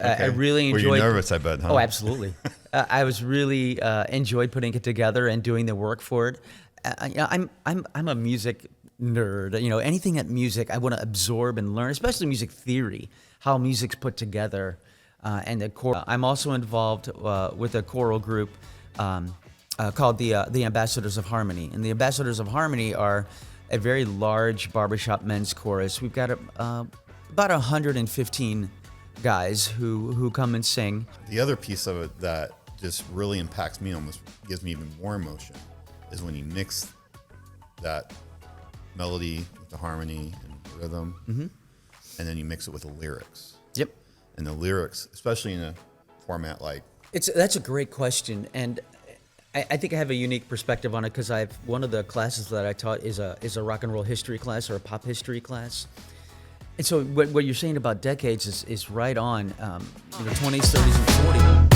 I Okay. really Were enjoyed. you nervous, I bet, huh? Oh, absolutely. I was really enjoyed putting it together and doing the work for it. I'm a music nerd. You know, anything at music I want to absorb and learn, especially music theory, how music's put together, and the core. I'm also involved with a choral group called the Ambassadors of Harmony, and the Ambassadors of Harmony are a very large barbershop men's chorus. We've got about 115 guys who come and sing. The other piece of it that just really impacts me, almost gives me even more emotion, is when you mix that melody with the harmony and the rhythm, and then you mix it with the lyrics. Yep. And the lyrics, especially in a format like... That's a great question, and I think I have a unique perspective on it because one of the classes that I taught is a rock and roll history class or a pop history class. And so what you're saying about decades is right on. 20s, 30s, and 40s.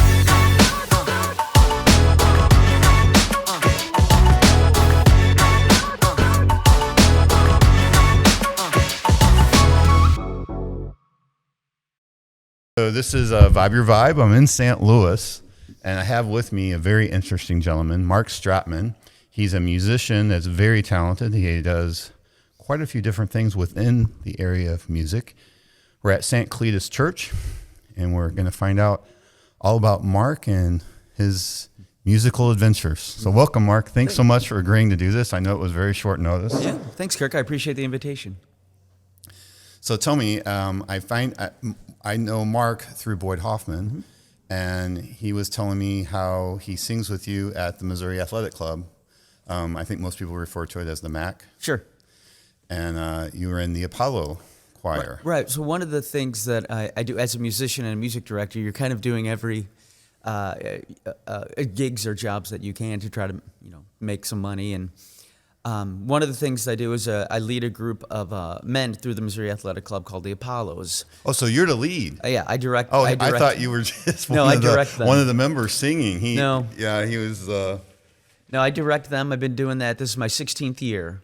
So this is Vibe Your Vibe. I'm in St. Louis, and I have with me a very interesting gentleman, Marc Strathman. He's a musician that's very talented. He does quite a few different things within the area of music. We're at St. Cletus Church, and we're going to find out all about Marc and his musical adventures. So welcome, Marc. Thanks so much for agreeing to do this. I know it was very short notice. Yeah, thanks, Kirk. I appreciate the invitation. So tell me, I know Marc through Boyd Hoffman, and he was telling me how he sings with you at the Missouri Athletic Club. I think most people refer to it as the MAC. Sure. And you were in the Apollo choir. Right. So one of the things that I do as a musician and a music director, you're kind of doing every gigs or jobs that you can to try to make some money. And one of the things I do is I lead a group of men through the Missouri Athletic Club called the Apollos. Oh, so you're the lead? Yeah, I direct. Oh, I direct. I thought you were just No, I direct them. one of the members singing. No. Yeah, he was. No, I direct them. I've been doing that. This is my 16th year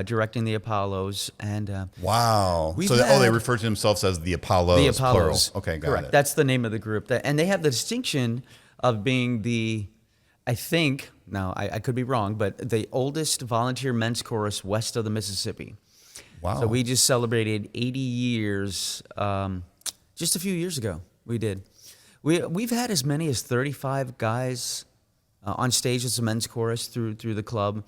directing the Apollos, and Wow. So they refer to themselves as the Apollos. the Apollos. Plural. Okay, got Correct. it. That's the name of the group, and they have the distinction of being I think, now I could be wrong, but the oldest volunteer men's chorus west of the Mississippi. Wow. So we just celebrated 80 years just a few years ago. We did. We've had as many as 35 guys on stage as a men's chorus through the club,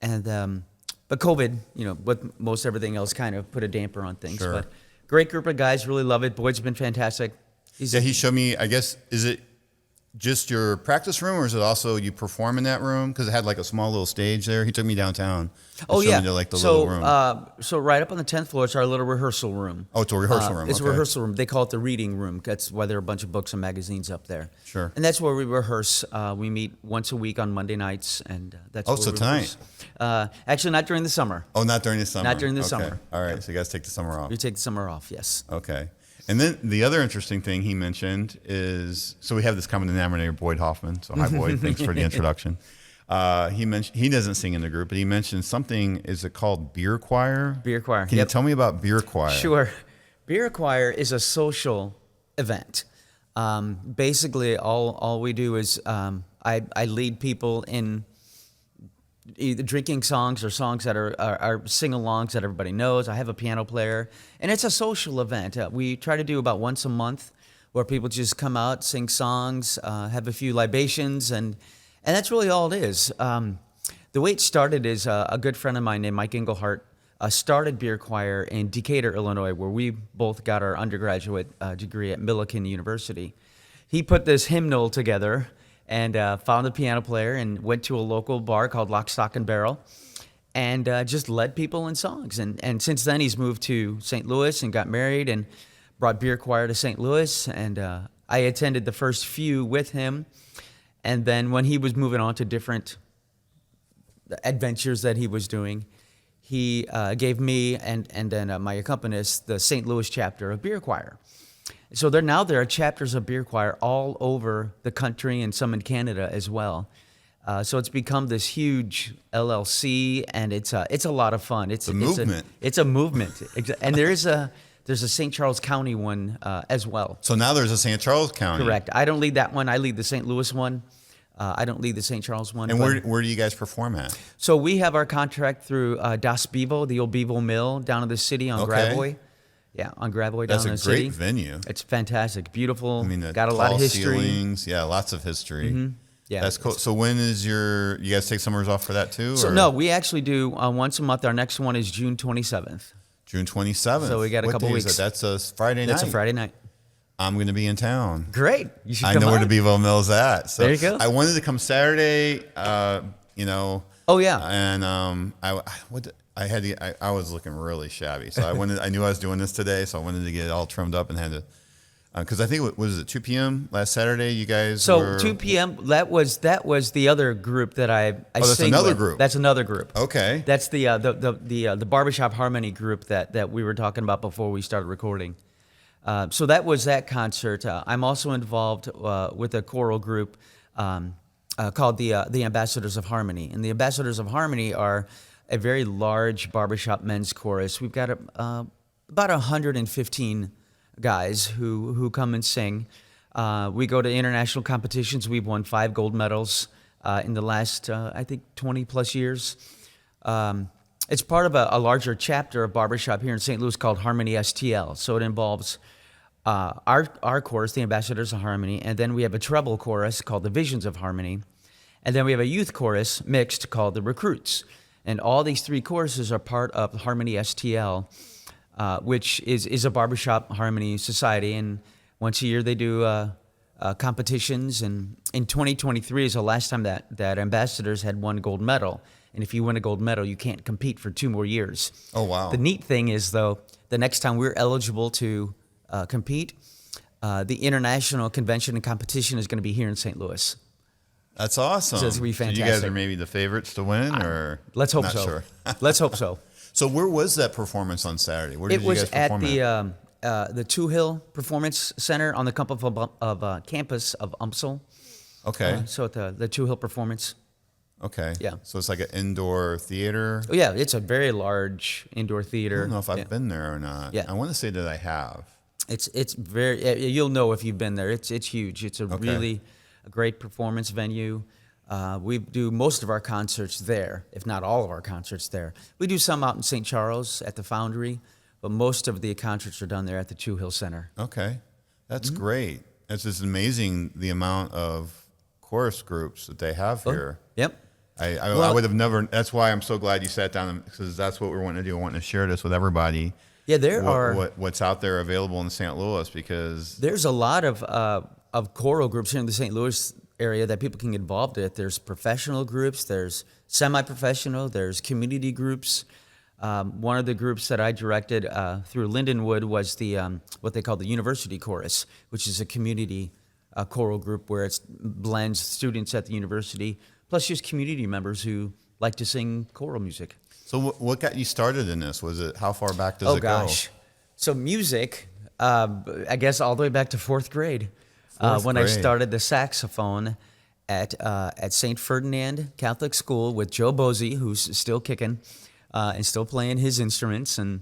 and but COVID, with most everything else, kind of put a damper on things. Sure. But great group of guys, really love it. Boyd's been fantastic. Yeah, he showed me, I guess, is it just your practice room, or is it also you perform in that room? Because it had like a small little stage there. He took me downtown. Oh, showed yeah. me to, like, the so, little room. So right up on the 10th floor, it's our little rehearsal room. Oh, it's a rehearsal room. It's a okay. rehearsal room. They call it the reading room. That's why there are a bunch of books and magazines up there. Sure. And that's where we rehearse. We meet once a week on Monday nights, and that's where so we tonight. rehearse. Actually, not during the summer. Oh, not during the summer. Not during the Okay. summer. All right, so you guys take the summer off. We take the summer off, yes. Okay. And then the other interesting thing he mentioned is, so we have this common denominator, Boyd Hoffman. So hi, Boyd. Thanks for the introduction. He doesn't sing in the group, but he mentioned something. Is it called Beer Choir? Beer Choir. Can you tell me about Beer Choir? Sure. Beer Choir is a social event. Basically, all we do is I lead people in either drinking songs or songs that are sing-alongs that everybody knows. I have a piano player, and it's a social event. We try to do about once a month where people just come out, sing songs, have a few libations, and that's really all it is. The way it started is a good friend of mine named Mike Englehart started Beer Choir in Decatur, Illinois, where we both got our undergraduate degree at Millikan University. He put this hymnal together and found a piano player and went to a local bar called Lock, Stock, and Barrel and just led people in songs. And since then, he's moved to St. Louis and got married and brought Beer Choir to St. Louis. And I attended the first few with him. And then when he was moving on to different adventures that he was doing, he gave me and then my accompanist the St. Louis chapter of Beer Choir. So there are chapters of Beer Choir all over the country and some in Canada as well. So it's become this huge LLC, and it's a lot of fun. It's a movement. It's a movement, and There's a St. Charles County one as well. So now there's a St. Charles County. Correct. I don't lead that one. I lead the St. Louis one. I don't lead the St. Charles one. And where do you guys perform at? So we have our contract through Das Bevo, the old Bevo Mill down in the city on Gravois. Yeah, on Gravois down in the city. That's a great venue. It's fantastic, beautiful. I mean, got a lot of history. Ceilings. Yeah, lots of history. Mm-hmm. Yeah, that's cool. So when is you guys take summers off for that too? So or? no, we actually do once a month. Our next one is June 27th. June 27th. So we got a couple weeks. That's a Friday night. That's a Friday night. I'm going to be in town. Great. You should I come know where on. the Bevo Mill's at. So there you go. I wanted to come Saturday, Oh yeah. And I was looking really shabby. So I knew I was doing this today, so I wanted to get it all trimmed up and had to, because I think was it 2 p.m. last Saturday? You guys. So were, 2 p.m. That was the other group that I that's sing another with. group. That's another group. Okay. That's the barbershop harmony group that we were talking about before we started recording. So that was that concert. I'm also involved with a choral group called the Ambassadors of Harmony, and the Ambassadors of Harmony are a very large barbershop men's chorus. We've got about 115 guys who come and sing. We go to international competitions. We've won 5 gold medals in the last, I think, 20 plus years. It's part of a larger chapter of barbershop here in St. Louis called Harmony STL. So it involves our chorus, the Ambassadors of Harmony, and then we have a treble chorus called the Visions of Harmony, and then we have a youth chorus mixed called the Recruits. And all these 3 choruses are part of Harmony STL, which is a barbershop harmony society. And once a year they do competitions. And in 2023 is the last time that Ambassadors had won gold medal. And if you win a gold medal, you can't compete for 2 more years. Oh, wow. The neat thing is, though, the next time we're eligible to compete, the international convention and competition is going to be here in St. Louis. That's awesome. So it's going to be fantastic. So you guys are maybe the favorites to win, or let's hope not so. Sure. Let's hope so. So where was that performance on Saturday? Where did It you was guys at perform the Two Hill Performance Center on the campus of UMSL. Okay. So at the Two Hill Performance. Okay. Yeah. So it's like an indoor theater. Oh, yeah, it's a very large indoor theater. I don't know if I've been there or not. Yeah. I want to say that I have. It's very. You'll know if you've been there. It's huge. It's a really great performance venue. We do most of our concerts there, if not all of our concerts there. We do some out in St. Charles at the Foundry, but most of the concerts are done there at the Two Hill Center. Okay. That's great. It's just amazing the amount of chorus groups that they have here. Yep. I would have never. That's why I'm so glad you sat down, because that's what we're wanting to do. I want to share this with everybody. Yeah, there are what's out there available in St. Louis, because there's a lot of choral groups here in the St. Louis area that people can get involved with. There's professional groups, there's semi-professional, there's community groups. One of the groups that I directed through Lindenwood was the what they call the University Chorus, which is a community choral group where it blends students at the university plus just community members who like to sing choral music. So what got you started in this? Was it, how far back does it go? Oh gosh, so music, I guess all the way back to 4th grade. When I started the saxophone at St. Ferdinand Catholic School with Joe Bosey, who's still kicking and still playing his instruments. And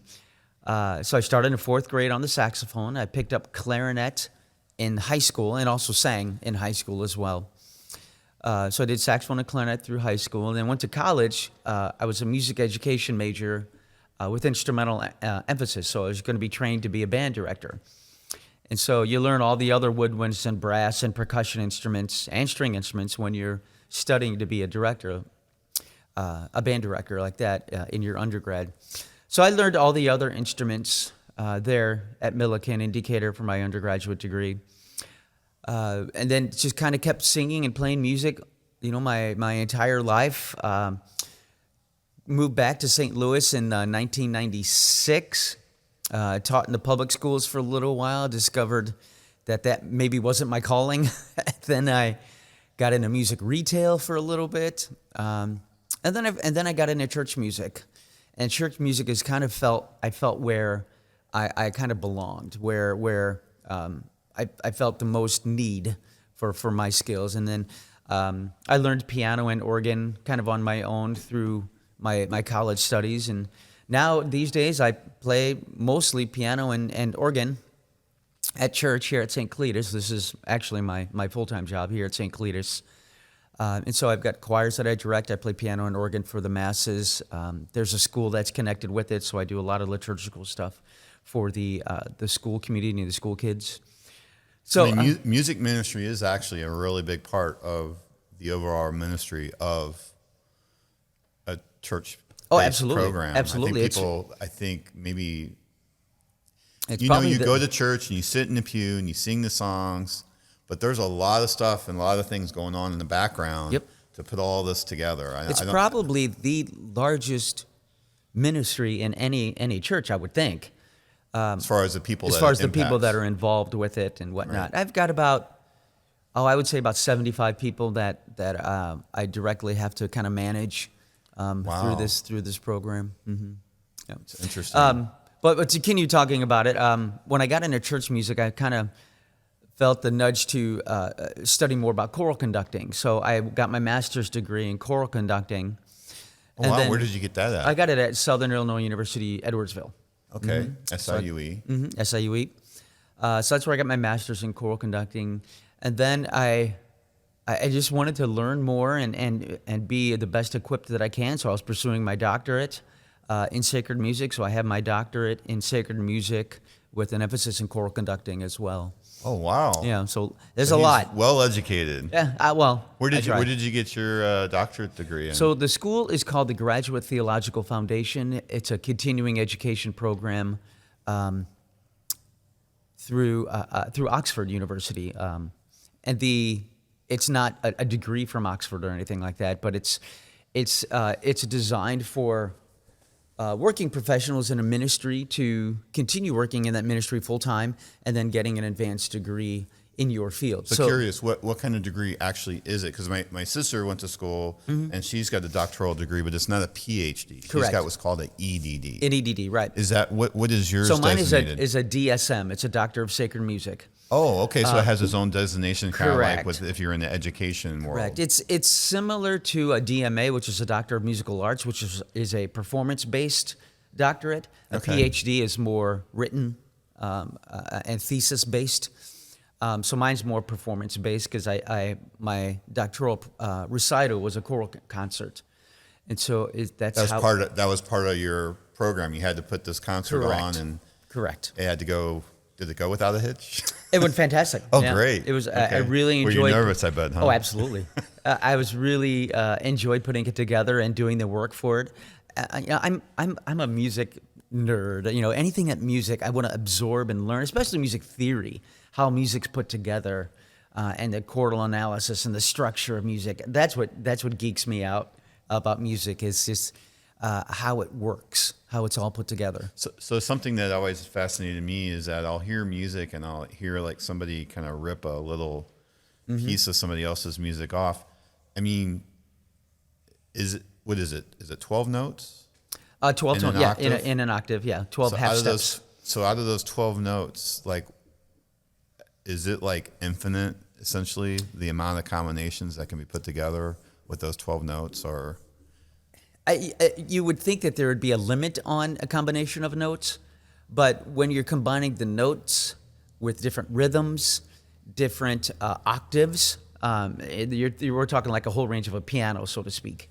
so I started in 4th grade on the saxophone. I picked up clarinet in high school and also sang in high school as well. So I did saxophone and clarinet through high school, and then went to college. I was a music education major with instrumental emphasis, so I was going to be trained to be a band director. And so you learn all the other woodwinds and brass and percussion instruments and string instruments when you're studying to be a director, a band director like that in your undergrad. So I learned all the other instruments there at Millikan in Decatur for my undergraduate degree. And then just kind of kept singing and playing music, my entire life. Moved back to St. Louis in 1996. Taught in the public schools for a little while. Discovered that maybe wasn't my calling. Then I got into music retail for a little bit, and then I got into church music. And church music is kind of I felt where I kind of belonged, where I felt the most need for my skills. And then I learned piano and organ kind of on my own through my college studies, and Now, these days, I play mostly piano and organ at church here at St. Cletus. This is actually my full-time job here at St. Cletus. And so I've got choirs that I direct. I play piano and organ for the masses. There's a school that's connected with it, so I do a lot of liturgical stuff for the school community, the school kids. So I mean, music ministry is actually a really big part of the overall ministry of a church absolutely. program. Absolutely. I think maybe, It's you know, probably you go to church and you sit in the pew and you sing the songs, but there's a lot of stuff and a lot of things going on in the background to put all this together. It's probably the largest ministry in any church, I would think. As far as the people that are involved with it and whatnot. Right. I've got I would say about 75 people that I directly have to kind of manage through this program. Mm-hmm. Yeah. It's interesting. But to continue talking about it, when I got into church music, I kind of felt the nudge to study more about choral conducting. So I got my master's degree in choral conducting. Oh, wow. Where did you get that at? I got it at Southern Illinois University, Edwardsville. Okay, SIUE. SIUE. So that's where I got my master's in choral conducting. And then I just wanted to learn more and be the best equipped that I can. So I was pursuing my doctorate in sacred music. So I have my doctorate in sacred music with an emphasis in choral conducting as well. Oh, wow. Yeah, so there's a lot. Well educated. Yeah, where did you get your doctorate degree in? So the school is called the Graduate Theological Foundation. It's a continuing education program through Oxford University, and it's not a degree from Oxford or anything like that, but it's designed for working professionals in a ministry to continue working in that ministry full time and then getting an advanced degree in your field. So curious, what kind of degree actually is it? Because my sister went to school and she's got a doctoral degree, but it's not a PhD. She's got what's called an EDD. An EDD, right. Is that, what is yours So mine designated? is a DSM. It's a Doctor of Sacred Music. Oh, okay. So it has its own designation, kind of correct. like if you're in the education world. Correct. It's similar to a DMA, which is a Doctor of Musical Arts, which is a performance-based doctorate. A PhD is more written and thesis-based. So mine's more performance-based because my doctoral recital was a choral concert, and so that was part of your program. You had to put this concert on, and it had to go. Did it go without a hitch? It went fantastic. Oh, yeah. Great! It was. I really enjoyed. Were you nervous? I bet. Huh? Oh, absolutely. I was really enjoyed putting it together and doing the work for it. I'm a music nerd. You know, anything at music I want to absorb and learn, especially music theory, how music's put together, and the chordal analysis and the structure of music. That's what geeks me out about music. Is just how it works, how it's all put together. So something that always fascinated me is that I'll hear music and I'll hear like somebody kind of rip a little piece of somebody else's music off. I mean, what is it? Is it 12 notes? 12 tones, yeah, in an octave, yeah, 12 half steps. So out of those 12 notes, like, is it like infinite, essentially, the amount of combinations that can be put together with those 12 notes, or? You would think that there would be a limit on a combination of notes, but when you're combining the notes with different rhythms, different octaves, we're talking like a whole range of a piano, so to speak.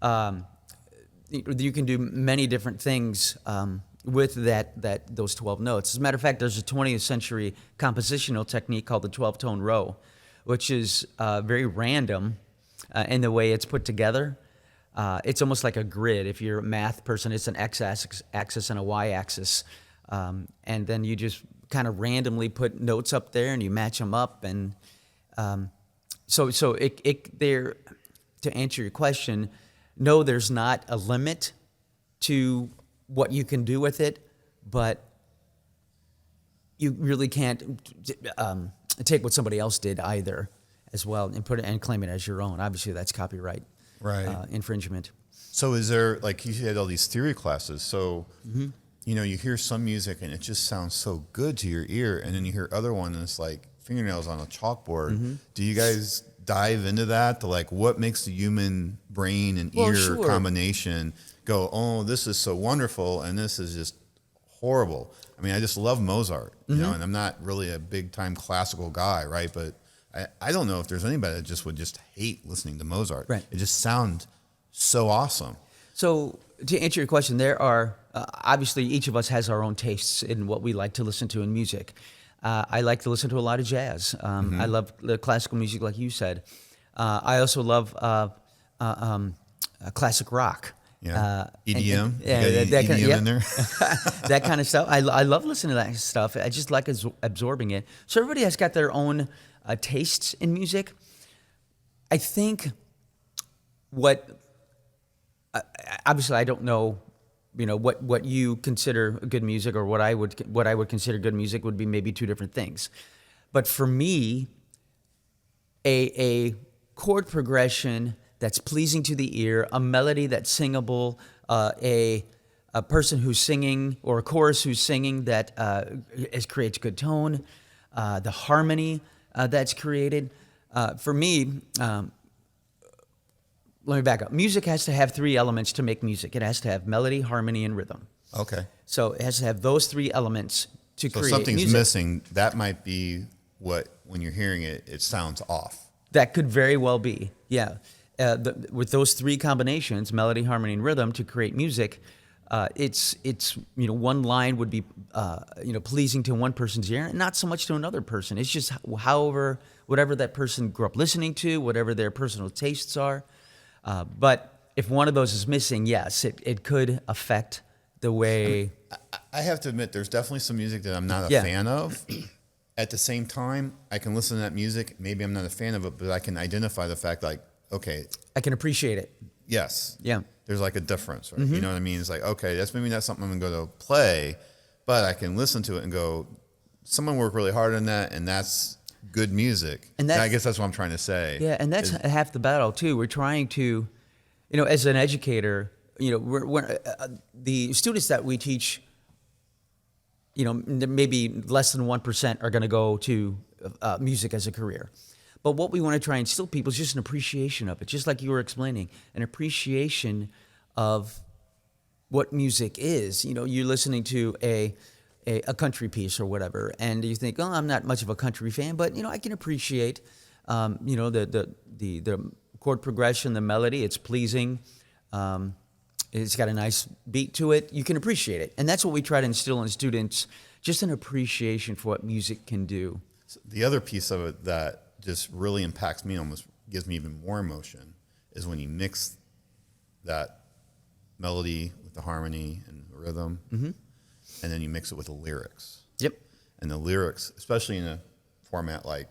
You can do many different things with those 12 notes. As a matter of fact, there's a 20th century compositional technique called the 12-tone row, which is very random in the way it's put together. It's almost like a grid. If you're a math person, it's an x-axis and a y-axis. And then you just kind of randomly put notes up there and you match them up. And so there, to answer your question, no, there's not a limit to what you can do with it, but you really can't take what somebody else did either as well and put it and claim it as your own. Obviously, that's copyright infringement. So is there, like you had all these theory classes, so you know, you hear some music and it just sounds so good to your ear, and then you hear other one and it's like fingernails on a chalkboard. Do you guys dive into that, to like what makes the human brain and ear sure. combination go, oh, this is so wonderful, and this is just horrible. I mean, I just love Mozart, you know, and I'm not really a big time classical guy, right? But I don't know if there's anybody that just would just hate listening to Mozart. Right. It just sounds so awesome. So to answer your question, there are obviously each of us has our own tastes in what we like to listen to in music. I like to listen to a lot of jazz. I love the classical music, like you said. I also love classic rock. Yeah, EDM. That kind EDM in there. that kind of stuff. I love listening to that stuff. I just like absorbing it. So everybody has got their own tastes in music. I think obviously I don't know, what you consider good music, or what I would consider good music would be maybe two different things. But for me, a chord progression that's pleasing to the ear, a melody that's singable, a person who's singing, or a chorus who's singing that creates good tone, the harmony that's created. For me, let me back up. Music has to have three elements to make music. It has to have melody, harmony, and rhythm. Okay. So it has to have those three elements to create music. So something's missing. That might be what, when you're hearing it, it sounds off. That could very well be, yeah. With those three combinations, melody, harmony, and rhythm, to create music, it's one line would be pleasing to one person's ear, and not so much to another person. It's just whatever that person grew up listening to, whatever their personal tastes are. But if one of those is missing, yes, it could affect the way. I have to admit, there's definitely some music that I'm not a fan of. At the same time, I can listen to that music. Maybe I'm not a fan of it, but I can identify the fact, like, okay, I can appreciate it. Yes. Yeah. There's like a difference, right? You know what I mean? It's like, okay, that's maybe not something I'm going to go to play, but I can listen to it and go, someone worked really hard on that, and that's good music. And I guess that's what I'm trying to say. Yeah, and that's half the battle too. We're trying to, as an educator, we're the students that we teach, maybe less than 1% are going to go to music as a career. But what we want to try and instill people is just an appreciation of it, just like you were explaining, an appreciation of what music is. You're listening to a country piece or whatever, and you think, oh, I'm not much of a country fan, but I can appreciate, the chord progression, the melody. It's pleasing. It's got a nice beat to it. You can appreciate it, and that's what we try to instill in students: just an appreciation for what music can do. So the other piece of it that just really impacts me, almost gives me even more emotion, is when you mix that melody with the harmony and the rhythm, and then you mix it with the lyrics. Yep. And the lyrics, especially in a format like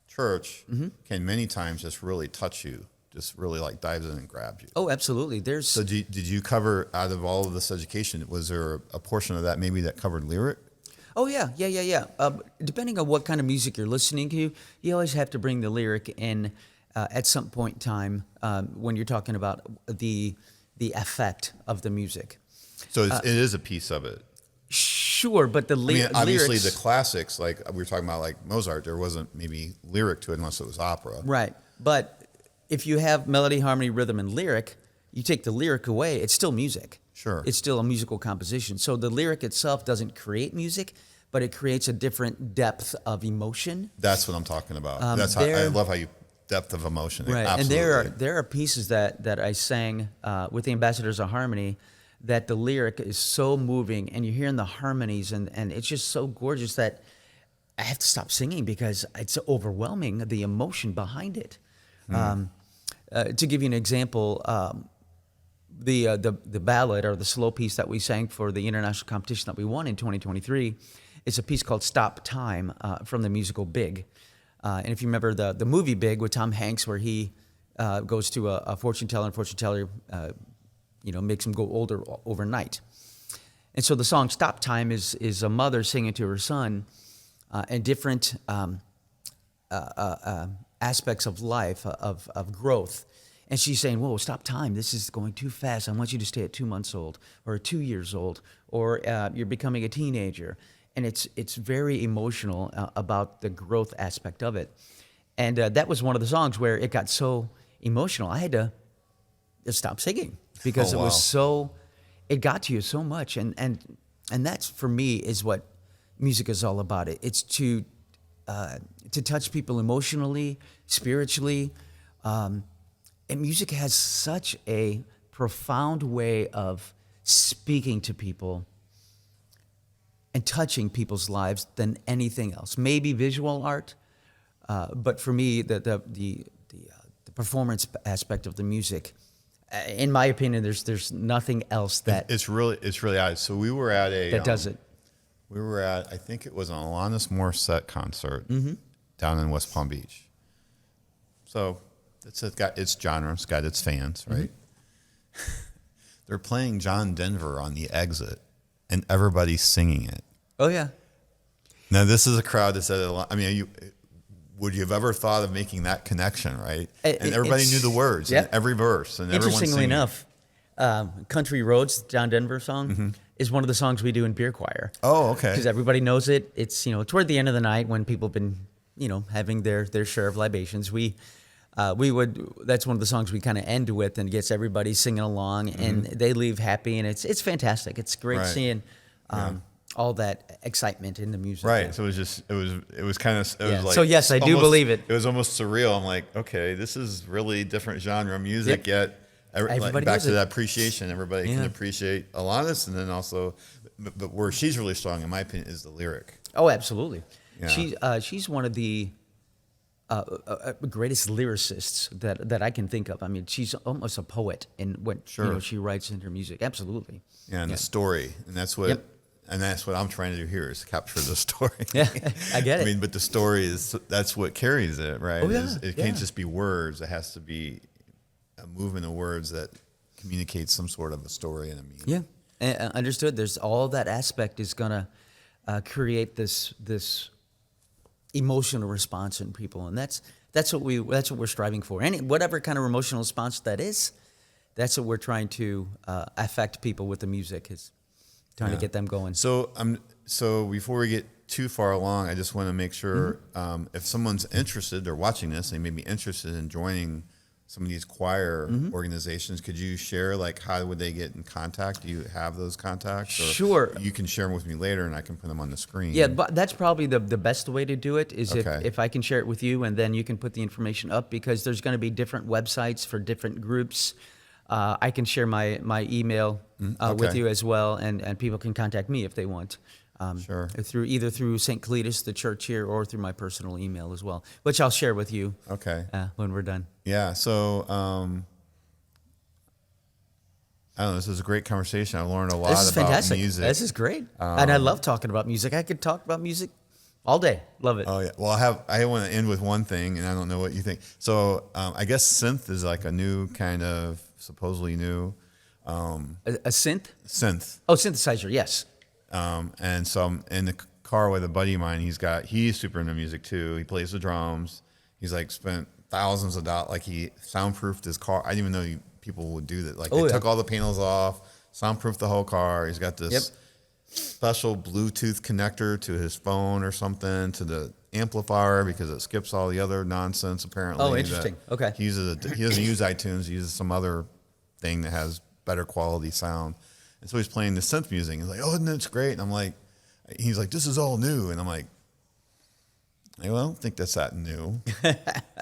church, can many times just really touch you, just really like dives in and grabs you. Oh, absolutely. So did you cover, out of all of this education, was there a portion of that maybe that covered lyric? Oh, yeah. Depending on what kind of music you're listening to, you always have to bring the lyric in at some point in time when you're talking about the effect of the music. So it is a piece of it. Sure, but obviously lyrics, the classics, like we were talking about, like Mozart, there wasn't maybe lyric to it unless it was opera. Right. But if you have melody, harmony, rhythm, and lyric, you take the lyric away, it's still music. Sure. It's still a musical composition. So the lyric itself doesn't create music, but it creates a different depth of emotion. That's what I'm talking about. I love how you depth of emotion. Right. Absolutely. And there are pieces that I sang with the Ambassadors of Harmony that the lyric is so moving, and you're hearing the harmonies, and it's just so gorgeous that I have to stop singing because it's overwhelming, the emotion behind it. To give you an example, the ballad or the slow piece that we sang for the international competition that we won in 2023 is a piece called "Stop Time" from the musical Big. And if you remember the movie Big with Tom Hanks, where he goes to a fortune teller, and fortune teller makes him go older overnight. And so the song "Stop Time" is a mother singing to her son and different aspects of life, of growth. And she's saying, whoa, stop time. This is going too fast. I want you to stay at 2 months old or 2 years old, or you're becoming a teenager. And it's very emotional about the growth aspect of it. And that was one of the songs where it got so emotional. I had to stop singing because Oh, it wow. was so, it got to you so much. And that's, for me, is what music is all about. It's to touch people emotionally, spiritually. And music has such a profound way of speaking to people and touching people's lives than anything else. Maybe visual art, but for me, the performance aspect of the music, in my opinion, there's nothing else that It's really odd. So we were at a that does it. We were at, I think it was an Alanis Morissette concert Mm-hmm. down in West Palm Beach. So it's got its genre, it's got its fans, right? Mm-hmm. They're playing John Denver on the exit, and everybody's singing it. Oh yeah. Now this is a crowd that's at a lot. I mean, would you have ever thought of making that connection, right? And everybody knew the words in every verse, and everyone's Interestingly singing. enough, "Country Roads," John Denver song, is one of the songs we do in Beer Choir. Oh, okay. Because everybody knows it. It's, toward the end of the night when people have been, having their share of libations. That's one of the songs we kind of end with and gets everybody singing along, and they leave happy, and it's fantastic. It's great Right. seeing all that excitement in the music. Right. So it was kind of, it was like, So yes, I do almost- believe it. It was almost surreal. I'm like, okay, this is really different genre music, Yep. yet Everybody back knows to it. that appreciation. Everybody can Yeah. appreciate Alanis, and then also, but where she's really strong, in my opinion, is the lyric. Oh, absolutely. Yeah. She's one of the greatest lyricists that I can think of. I mean, she's almost a poet in what Sure. she writes in her music. Absolutely. Yeah, and the story, and that's what. Yep. And that's what I'm trying to do here is capture the story. Yeah, I get it. I mean, but the story that's what carries it, right? Oh, yeah, It can't just be words. It has to be a movement of words that communicates some sort of a story and a meaning. Yeah, understood. There's all that aspect is gonna create this emotional response in people, and that's what we're striving for. Whatever kind of emotional response that is, that's what we're trying to affect people with the music. Is trying to get them going. So before we get too far along, I just want to make sure if someone's interested, they're watching this, they may be interested in joining some of these choir organizations. Could you share, like, how would they get in contact? Do you have those contacts? Or Sure. You can share them with me later, and I can put them on the screen. Yeah, but that's probably the best way to do it is Okay. if I can share it with you, and then you can put the information up, because there's going to be different websites for different groups. I can share my email with okay. you as well, and people can contact me if they want. Sure. Either through St. Cletus, the church here, or through my personal email as well, which I'll share with you Okay. when we're done. Yeah. So I don't know. This is a great conversation. I learned a lot This is about fantastic. music. This is great, and I love talking about music. I could talk about music all day. Love it. Oh yeah. Well, I want to end with one thing, and I don't know what you think. So I guess synth is like a new kind of, supposedly new A synth? synth. Oh, synthesizer. Yes. And so I'm in the car with a buddy of mine. He's super into music too. He plays the drums. He's like spent thousands of dollars. Like, he soundproofed his car. I didn't even know people would do that. Like, they took all the panels off, soundproofed the whole car. He's got this special Bluetooth connector to his phone or something, to the amplifier, because it skips all the other nonsense apparently. Oh, interesting. Okay. He doesn't use iTunes. He uses some other thing that has better quality sound. And so he's playing the synth music. He's like, "Oh, isn't it great?" And I'm like, he's like, "This is all new." And I'm like, well, I don't think that's that new.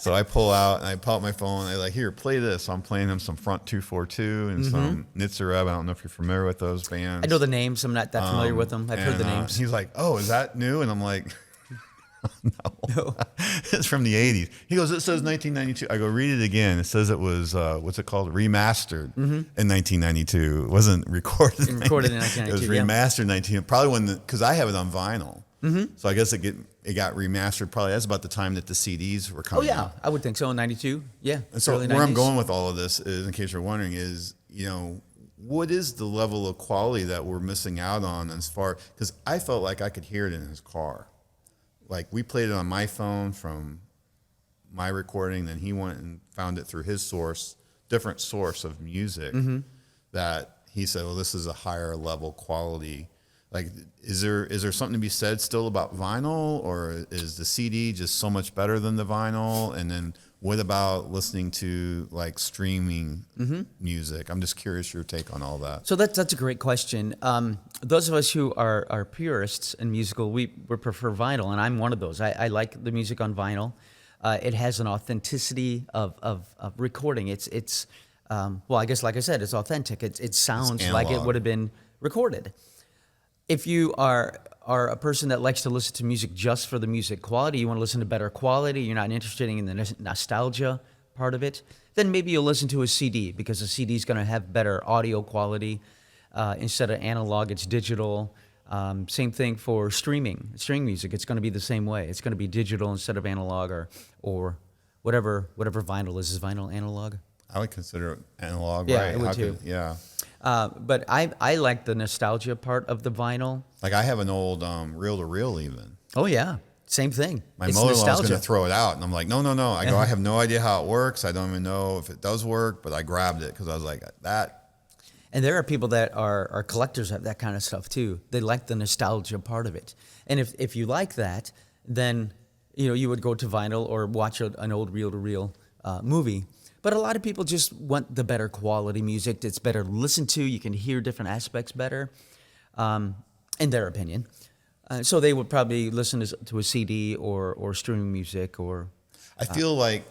So I pull out my phone. I like, "Here, play this." So I'm playing him some Front 242 and some Nitzareb. I don't know if you're familiar with those bands. I know the names. I'm not that familiar with them. I've heard the names. He's like, "Oh, is that new?" And I'm like, no. It's from the 80s. He goes, "It says 1992. I go, "Read it again." It says it was, what's it called? Remastered in 1992. It wasn't recorded. Recorded in 1992, It was remastered in 19. Probably because I have it on vinyl. So I guess it got remastered. Probably that's about the time that the CDs were Oh coming yeah, out. I would think so. In '92. Yeah. And so early where I'm 90s. going with all of this is, in case you're wondering, is, what is the level of quality that we're missing out on as far, because I felt like I could hear it in his car. Like, we played it on my phone from my recording, then he went and found it through his different source of music, that he said, "Well, this is a higher level quality Like, is there something to be said still about vinyl, or is the CD just so much better than the vinyl? And then what about listening to like streaming music? I'm just curious your take on all that. So that's a great question. Those of us who are purists in musical, we prefer vinyl, and I'm one of those. I like the music on vinyl. It has an authenticity of recording. It's well, I guess like I said, it's authentic. It sounds like it would have been recorded. If you are a person that likes to listen to music just for the music quality, you want to listen to better quality, you're not interested in the nostalgia part of it, then maybe you'll listen to a CD, because a CD is going to have better audio quality. Instead of analog, it's digital. Same thing for streaming music. It's going to be the same way. It's going to be digital instead of analog, or whatever vinyl is. Is vinyl analog? I would consider it analog, Yeah, right? I would too. Yeah. But I like the nostalgia part of the vinyl. Like, I have an old reel-to-reel even. Oh yeah, same thing. My It's mother-in-law was nostalgia. going to throw it out, and I'm like, no. I go, I have no idea how it works. I don't even know if it does work, but I grabbed it because I was like, that. And there are people that are collectors of that kind of stuff too. They like the nostalgia part of it. And if you like that, then you would go to vinyl or watch an old reel-to-reel movie. But a lot of people just want the better quality music. It's better to listen to. You can hear different aspects better, in their opinion. So they would probably listen to a CD or streaming music or. I feel like,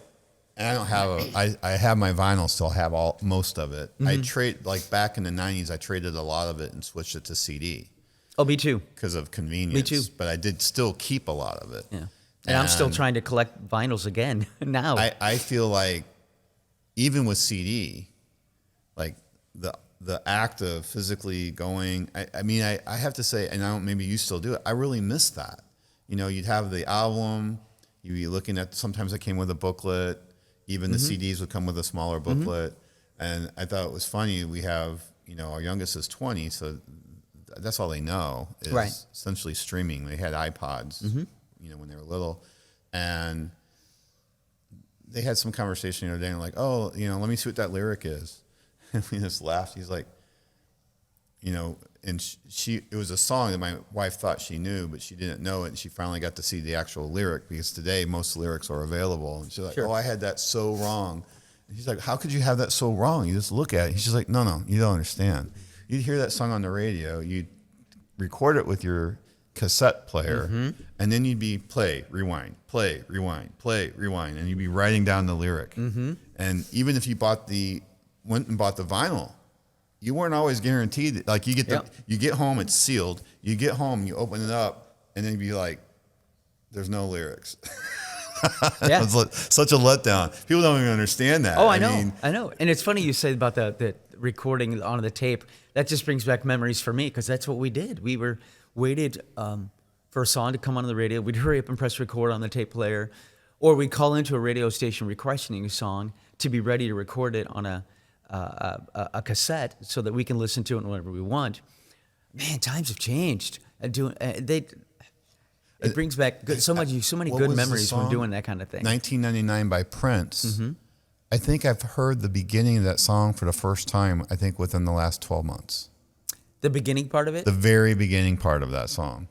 and I don't have I have my vinyl, still have most of it. I trade, like back in the 90s, I traded a lot of it and switched it to CD. Oh, me too. Because of convenience. Me too. But I did still keep a lot of it. Yeah. And I'm still trying to collect vinyls again now. I feel like, even with CD, like the act of physically going, I mean, I have to say, and maybe you still do it, I really miss that. You'd have the album, you'd be looking at, sometimes it came with a booklet, even the CDs would come with a smaller booklet. And I thought it was funny, we have, our youngest is 20, so that's all they know is essentially streaming. They had iPods, when they were little. And they had some conversation the other day, and like, oh, let me see what that lyric is. And we just laughed. He's like, and it was a song that my wife thought she knew, but she didn't know it. And she finally got to see the actual lyric, because today most lyrics are available. And she's like, oh, I had that so wrong. And he's like, how could you have that so wrong? You just look at it. He's just like, no, you don't understand. You'd hear that song on the radio. You'd record it with your cassette player, and then you'd be play, rewind, play, rewind, play, rewind, and you'd be writing down the lyric. And even if you went and bought the vinyl, you weren't always guaranteed that, like, you get home, it's sealed. You get home, you open it up, and then you'd be like, there's no lyrics. Yeah. It's such a letdown. People don't even understand that. Oh, I know. And it's funny you say about the recording on the tape. That just brings back memories for me, because that's what we did. We waited for a song to come on the radio. We'd hurry up and press record on the tape player, or we'd call into a radio station requesting a song to be ready to record it on a cassette so that we can listen to it whenever we want. Man, times have changed. It brings back so many good memories from doing that kind of thing. 1999 by Prince. I think I've heard the beginning of that song for the first time, I think, within the last 12 months. The beginning part of it? The very beginning part of that song.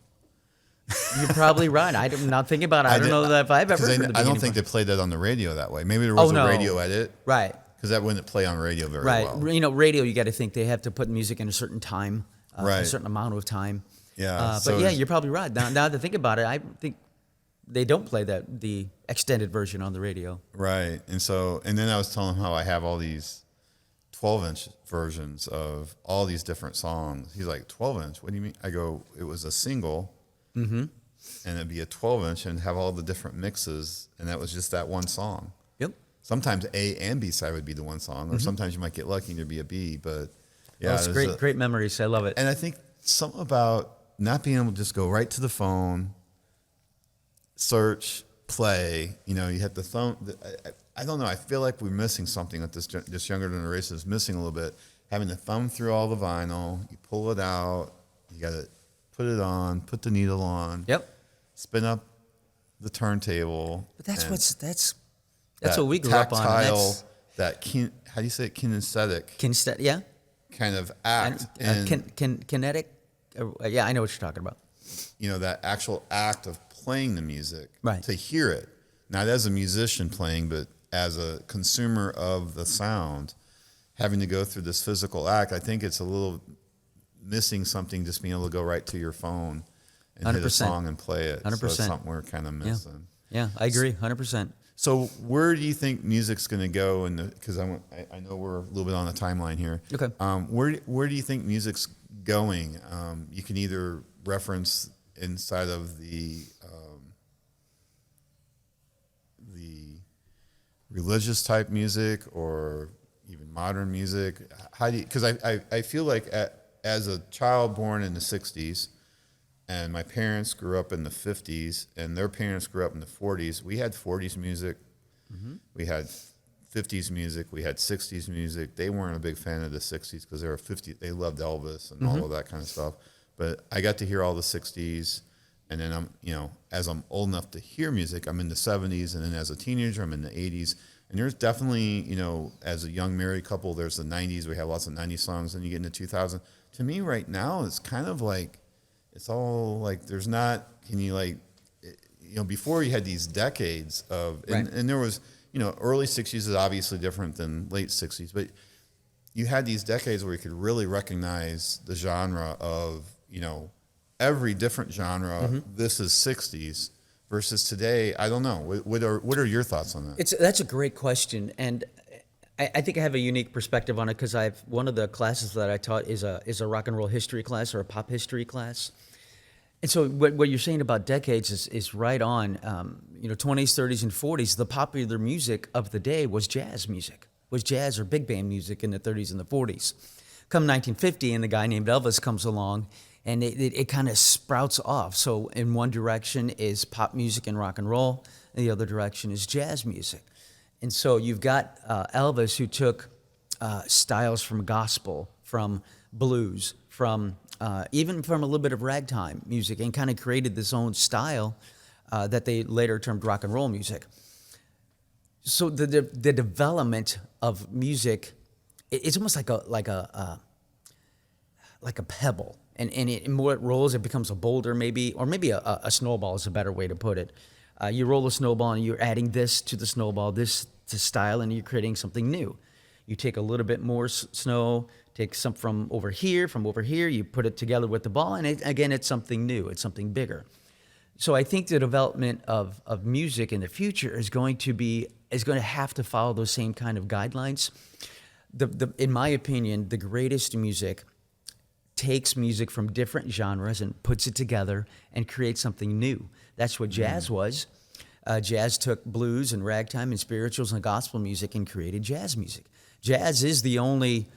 You're probably right. I'm not thinking about it. I don't know that if I've ever heard the beginning. I don't think they played that on the radio that way. Maybe there was a radio edit. Right. Because that wouldn't play on radio very well. Right. Radio, you got to think they have to put music in a certain time, a certain amount of time. Yeah. But yeah, you're probably right. Now that I think about it, I think they don't play the extended version on the radio. Right. And then I was telling him how I have all these 12-inch versions of all these different songs. He's like, 12-inch? What do you mean? I go, it was a single, and it'd be a 12-inch and have all the different mixes, and that was just that one song. Yep. Sometimes A and B side would be the one song, or sometimes you might get lucky and there'd be a B, but yeah. That's great memories. I love it. And I think something about not being able to just go right to the phone, search, play, you have the thumb. I don't know. I feel like we're missing something that this younger generation is missing a little bit. Having to thumb through all the vinyl, you pull it out, you got to put it on, put the needle on. Yep. Spin up the turntable. But that's what we grew up on. Tactile, how do you say it? Kinesthetic. Yeah. Kind of act. Kinetic. Yeah, I know what you're talking about. You know, that actual act of playing the music, Right. to hear it, not as a musician playing, but as a consumer of the sound, having to go through this physical act. I think it's a little missing something, just being able to go right to your phone and hit a 100%. song and play it. 100%. So it's something we're kind of missing. Yeah, I agree, 100%. So where do you think music's going to go? Because I know we're a little bit on the timeline here. Okay. Where do you think music's going? You can either reference inside of the religious type music or even modern music. How do you? Because I feel like as a child born in the '60s, and my parents grew up in the '50s, and their parents grew up in the '40s. We had '40s music, we had '50s music, we had '60s music. They weren't a big fan of the '60s because they were '50. They loved Elvis and all of that kind of stuff. But I got to hear all the '60s, and then as I'm old enough to hear music, I'm in the '70s, and then as a teenager, I'm in the '80s. And there's definitely, as a young married couple, there's the '90s. We have lots of '90s songs, and you get into 2000. To me, right now, it's kind of like. It's all like there's not. Can you before you had these decades of and there was early '60s is obviously different than late '60s, but you had these decades where you could really recognize the genre of every different genre. This is '60s versus today. I don't know. What are your thoughts on that? That's a great question, and I think I have a unique perspective on it because one of the classes that I taught is a rock and roll history class or a pop history class. And so what you're saying about decades is right on. 20s, 30s, and 40s, the popular music of the day was jazz music, was jazz or big band music in the 30s and the 40s. Come 1950, and the guy named Elvis comes along, and it kind of sprouts off. So in one direction is pop music and rock and roll, and the other direction is jazz music. And so you've got Elvis, who took styles from gospel, from blues, from even from a little bit of ragtime music, and kind of created this own style that they later termed rock and roll music. So the development of music, it's almost like a pebble, and the more it rolls, it becomes a boulder, maybe, or maybe a snowball is a better way to put it. You roll a snowball, and you're adding this to the snowball, this to style, and you're creating something new. You take a little bit more snow, take some from over here, you put it together with the ball, and again, it's something new, it's something bigger. So I think the development of music in the future is going to have to follow those same kind of guidelines. In my opinion, the greatest music takes music from different genres and puts it together and creates something new. That's what jazz was. Jazz took blues and ragtime and spirituals and gospel music and created jazz music. Jazz is the only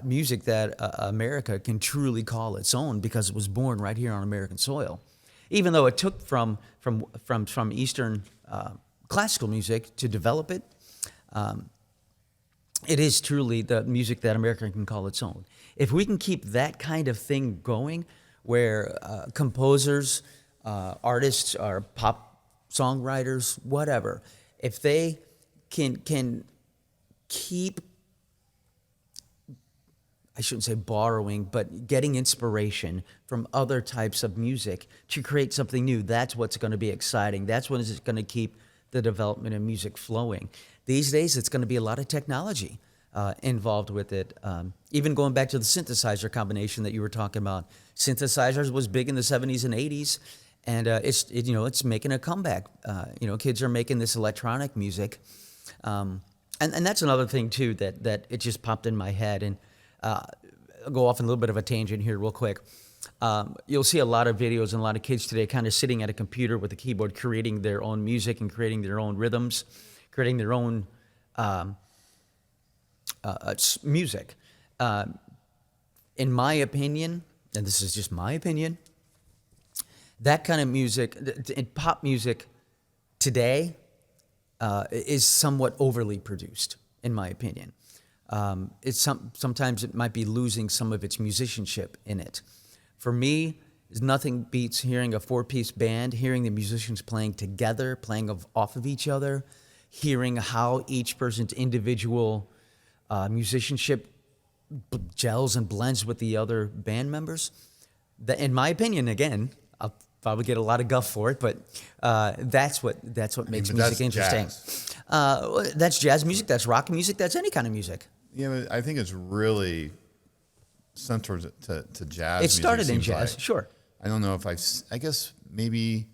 music that America can truly call its own because it was born right here on American soil. Even though it took from Eastern classical music to develop it, it is truly the music that America can call its own. If we can keep that kind of thing going, where composers, artists, or pop songwriters, whatever, if they can keep, I shouldn't say borrowing, but getting inspiration from other types of music to create something new, that's what's going to be exciting. That's what is going to keep the development of music flowing. These days, it's going to be a lot of technology involved with it. Even going back to the synthesizer combination that you were talking about, synthesizers was big in the 70s and 80s, and it's making a comeback. Kids are making this electronic music, and that's another thing too that it just popped in my head. And I'll go off on a little bit of a tangent here real quick. You'll see a lot of videos and a lot of kids today kind of sitting at a computer with a keyboard, creating their own music and creating their own rhythms, creating their own music. In my opinion, and this is just my opinion, that kind of music, pop music today, is somewhat overly produced, in my opinion. Sometimes it might be losing some of its musicianship in it. For me, nothing beats hearing a four-piece band, hearing the musicians playing together, playing off of each other, hearing how each person's individual musicianship gels and blends with the other band members. in my opinion, again, I'll probably get a lot of guff for it, but that's what makes but music that's interesting. jazz. That's jazz music. That's rock music. That's any kind of music. Yeah, but I think it's really central to jazz. It started in music, seems jazz, like. sure. I don't know if I guess maybe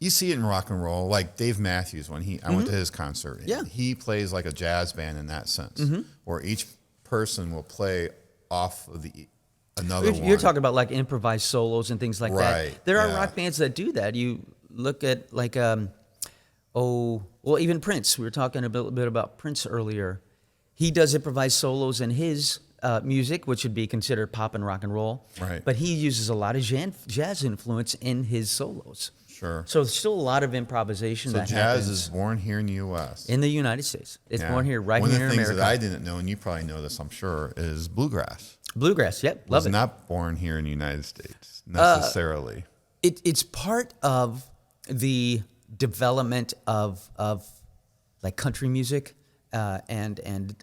you see it in rock and roll, like Dave Matthews when I went to his concert. Yeah. He plays like a jazz band in that sense, where each person will play off of another one. You're talking about like improvised solos and things like Right, that. There are yeah. rock bands that do that. You look at like, even Prince. We were talking a bit about Prince earlier. He does improvised solos in his music, which would be considered pop and rock and roll. Right. But he uses a lot of jazz influence in his solos. Sure. So there's still a lot of improvisation So that jazz happens is born here in the U.S. in the United States. It's Yeah. born here, right One here of in the things America. that I didn't know, and you probably know this, I'm sure, is bluegrass. Bluegrass, yep, love Was it. not born here in the United States necessarily. It's part of the development of like country music, and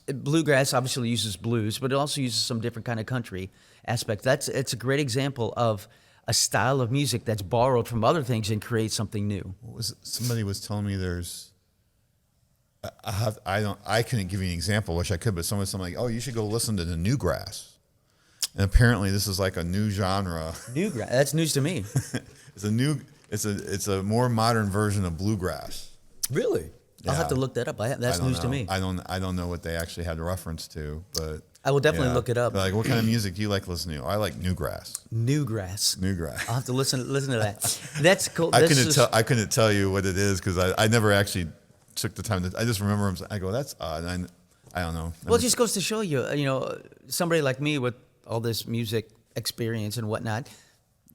bluegrass obviously uses blues, but it also uses some different kind of country aspect. It's a great example of a style of music that's borrowed from other things and creates something new. Somebody was telling me there's. I couldn't give you an example. Wish I could, but someone was like, "Oh, you should go listen to the newgrass." And apparently, this is like a new genre. Newgrass, that's news to me. It's a more modern version of bluegrass. Really? I'll have to look that up. That's news to me. I don't know what they actually had a reference to, but I will definitely look it up. They're like, what kind of music do you like listening to? I like newgrass. Newgrass. I'll have to listen to that. That's cool. I couldn't tell you what it is because I never actually took the time to. I just remember I go, that's odd. I don't know. Well, it just goes to show you, somebody like me with all this music experience and whatnot,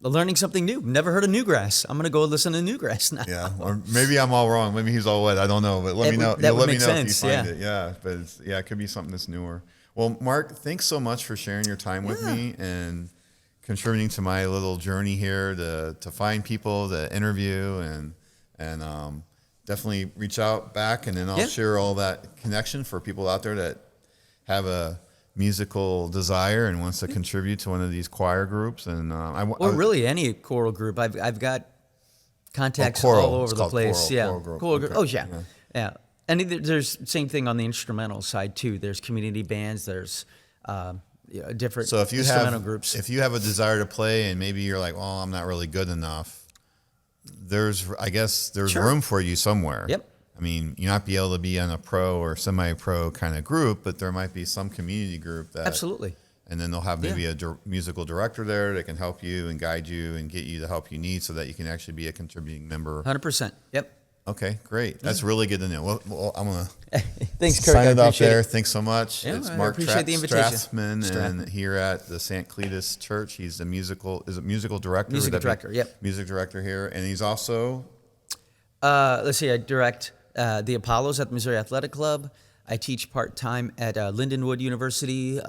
learning something new. Never heard of newgrass. I'm going to go listen to newgrass now. Yeah, or maybe I'm all wrong. Maybe he's all wet. I don't know, but let me know. That would let me make know sense, if you find it. Yeah, but it could be something that's newer. Well, Mark, thanks so much for sharing your time with me and contributing to my little journey here to find people to interview and definitely reach out back, and then I'll share all that connection for people out there that have a musical desire and wants to contribute to one of these choir groups, and really any choral group. I've got contacts choral. all over It's the called place. choral group. Choral group. Okay. Oh yeah. And there's same thing on the instrumental side too. There's community bands. There's different so if you instrumental groups. If you have a desire to play and maybe you're like, well, I'm not really good enough, there's room for you somewhere. Yep. I mean, you not be able to be on a pro or semi-pro kind of group, but there might be some community group that Absolutely. And then they'll have maybe a musical director there that can help you and guide you and get you the help you need so that you can actually be a contributing member. 100%. Yep. Okay, great. That's really good to know. Well I'm going to Thanks, Kirk. sign I it off appreciate there. it. Thanks so much. Yeah, It's I Marc appreciate the invitation. Strathman, and here at the St. Cletus Church, he's the musical director? Music director, yep. Music director here. And he's also... let's see, I direct the Apollos at the Missouri Athletic Club. I teach part-time at Lindenwood University.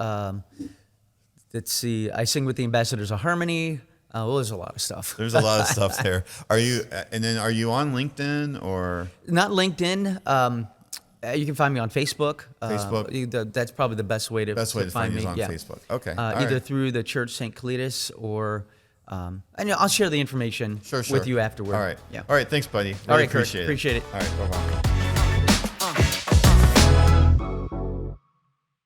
Let's see, I sing with the Ambassadors of Harmony. There's a lot of stuff. There's a lot of stuff there. Are you on LinkedIn or? Not LinkedIn. You can find me on Facebook. Facebook. That's probably the best way to find me. you is on Facebook. Okay. Either through the Church St. Cletus or, and I'll share the information with you afterward. All right. Yeah. All right. Thanks, buddy. All right, Kirk. Appreciate it. Appreciate it. All right. Bye-bye.